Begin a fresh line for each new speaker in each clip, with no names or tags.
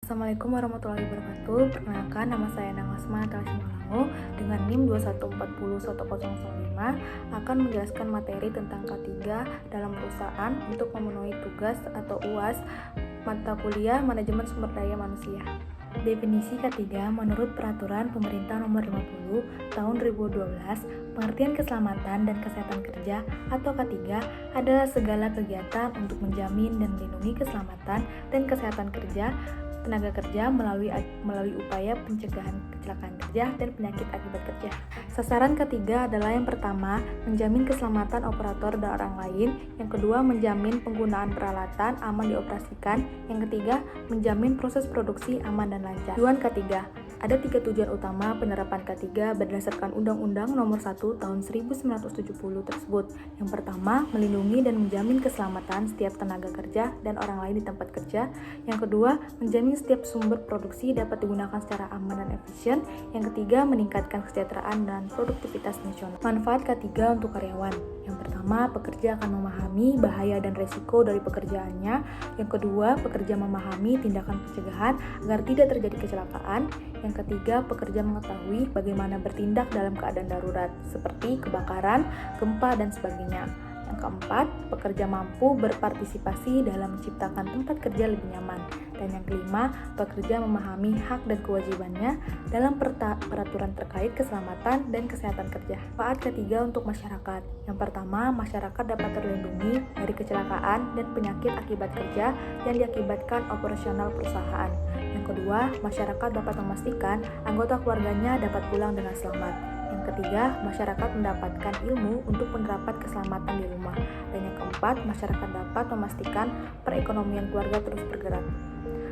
Assalamualaikum warahmatullahi wabarakatuh. Perkenalkan, nama saya Nangasma Natalia Simalango dengan NIM 21401005 akan menjelaskan materi tentang K3 dalam perusahaan untuk memenuhi tugas atau UAS mata kuliah Manajemen Sumber Daya Manusia. Definisi K3 menurut Peraturan Pemerintah Nomor 50 Tahun 2012, pengertian keselamatan dan kesehatan kerja atau K3 adalah segala kegiatan untuk menjamin dan melindungi keselamatan dan kesehatan kerja tenaga kerja melalui upaya pencegahan kecelakaan kerja dan penyakit akibat kerja. Sasaran ketiga adalah yang pertama, menjamin keselamatan operator dan orang lain. Yang kedua, menjamin penggunaan peralatan aman dioperasikan. Yang ketiga, menjamin proses produksi aman dan lancar. Tujuan ketiga. Ada 3 tujuan utama penerapan K3 berdasarkan Undang-Undang Nomor 1 Tahun 1970 tersebut. Yang pertama, melindungi dan menjamin keselamatan setiap tenaga kerja dan orang lain di tempat kerja. Yang kedua, menjamin setiap sumber produksi dapat digunakan secara aman dan efisien. Yang ketiga, meningkatkan kesejahteraan dan produktivitas nasional. Manfaat K3 untuk karyawan. Yang pertama, pekerja akan memahami bahaya dan resiko dari pekerjaannya. Yang kedua, pekerja memahami tindakan pencegahan agar tidak terjadi kecelakaan. Yang ketiga, pekerja mengetahui bagaimana bertindak dalam keadaan darurat, seperti kebakaran, gempa, dan sebagainya. Yang keempat, pekerja mampu berpartisipasi dalam menciptakan tempat kerja lebih nyaman. Dan yang kelima, pekerja memahami hak dan kewajibannya dalam peraturan terkait keselamatan dan kesehatan kerja. Manfaat ketiga untuk masyarakat. Yang pertama, masyarakat dapat terlindungi dari kecelakaan dan penyakit akibat kerja yang diakibatkan operasional perusahaan. Yang kedua, masyarakat dapat memastikan anggota keluarganya dapat pulang dengan selamat. Yang ketiga, masyarakat mendapatkan ilmu untuk penerapan keselamatan di rumah. Dan yang keempat, masyarakat dapat memastikan perekonomian keluarga terus bergerak.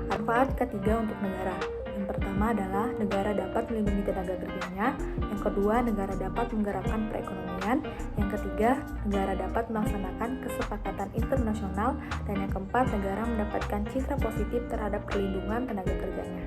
Manfaat ketiga untuk negara. Yang pertama adalah negara dapat melindungi tenaga kerjanya. Yang kedua, negara dapat menggerakkan perekonomian. Yang ketiga, negara dapat melaksanakan kesepakatan internasional. Dan yang keempat, negara mendapatkan citra positif terhadap perlindungan tenaga kerjanya.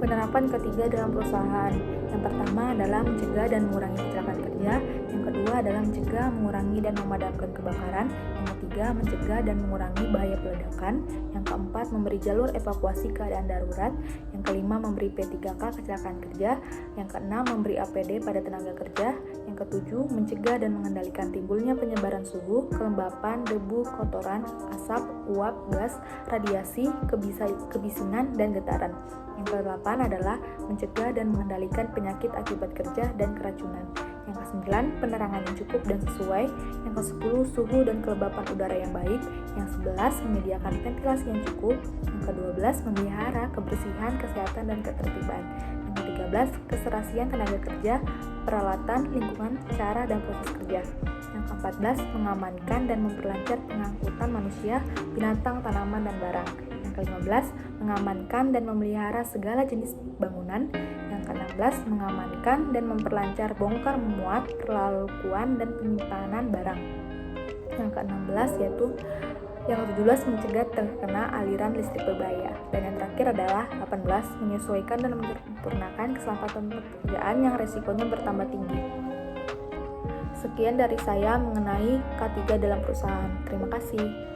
Penerapan ketiga dalam perusahaan. Yang pertama adalah mencegah dan mengurangi kecelakaan kerja. Yang kedua adalah mencegah, mengurangi, dan memadamkan kebakaran. Yang ketiga, mencegah dan mengurangi bahaya peledakan. Yang keempat, memberi jalur evakuasi keadaan darurat. Yang kelima, memberi P3K kecelakaan kerja. Yang keenam, memberi APD pada tenaga kerja. Yang ketujuh, mencegah dan mengendalikan timbulnya penyebaran suhu, kelembapan, debu, kotoran, asap, uap, gas, radiasi, kebisingan, dan getaran. Yang kedelapan adalah mencegah dan mengendalikan penyakit akibat kerja dan keracunan. Yang ke-9, penerangan yang cukup dan sesuai. Yang ke-10, suhu dan kelembapan udara yang baik. Yang 11, menyediakan ventilasi yang cukup. Yang ke-12, memelihara kebersihan, kesehatan, dan ketertiban. Yang ke-13, keserasian tenaga kerja, peralatan, lingkungan, cara, dan proses kerja. Yang ke-14, mengamankan dan memperlancar pengangkutan manusia, binatang, tanaman, dan barang. Yang ke-15, mengamankan dan memelihara segala jenis bangunan. Yang ke-16, mengamankan dan memperlancar bongkar muat, perlakuan, dan penyimpanan barang. Yang ke-16 yaitu yang ke-17, mencegah terkena aliran listrik berbahaya. Dan yang terakhir adalah 18, menyesuaikan dan menyempurnakan keselamatan pekerjaan yang resikonya bertambah tinggi. Sekian dari saya mengenai K3 dalam perusahaan. Terima kasih.